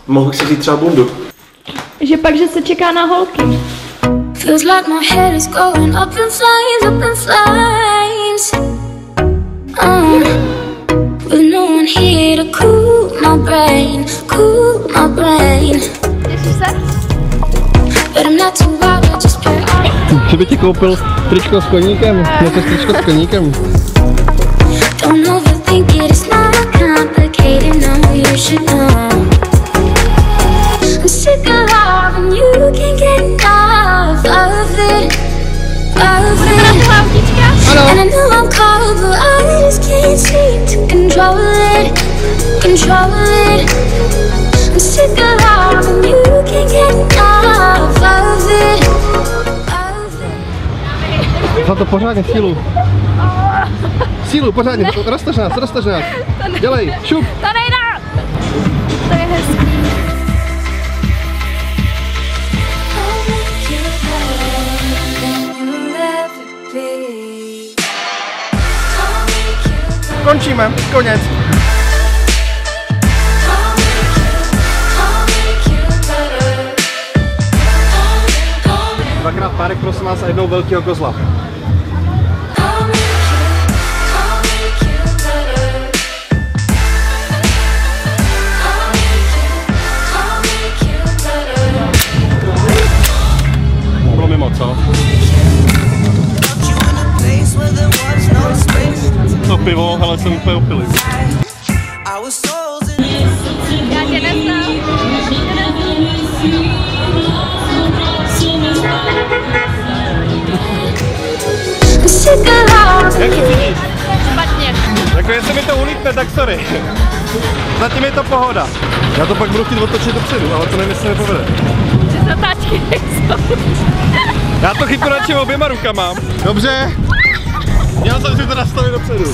Mohl bych si vzít třeba bundu. Že pak, že se čeká na holky. Feels like my head is going up in flames, up in flames. With no one here to cool my brain, cool my brain. But I'm not too loud, I just pray on. Že by ti koupil tričko s koníkem, nebo tričko s koníkem. Don't overthink it, it's not complicated, no, you should know. I'm sick of love and you can't get enough of it, of it. And I know I'm cold, but I just can't seem to control it, control it. I'm sick of love and you can't get enough of it, of it. Za to pořádně sílu. Sílu, pořádně, roztaž nás, roztaž nás. Dělej, šup. To nejde! To je hezký. Končíme, konec. Dvakrát párek, prosím vás, a jednou velkého kozla. Bylo mimo, co? To pivo, ale jsem úplně opilý. Já tě neznám. Jak se cítíš? Špatně. Jako jestli mi to ulítne, tak sorry. Zatím je to pohoda. Já to pak budu chtít otočit dopředu, ale to nevím, jestli mi povede. Ty zatáčky nejsou. Já to chytnu radši oběma rukama. Dobře. Měl jsem si to nastavit dopředu.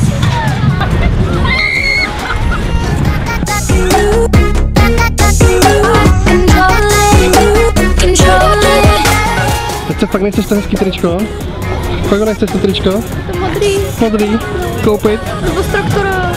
Teď se fakt nechceš to hezký tričko? Fakt nechceš to tričko? To modrý. Modrý. Koupit. Nebo struktura.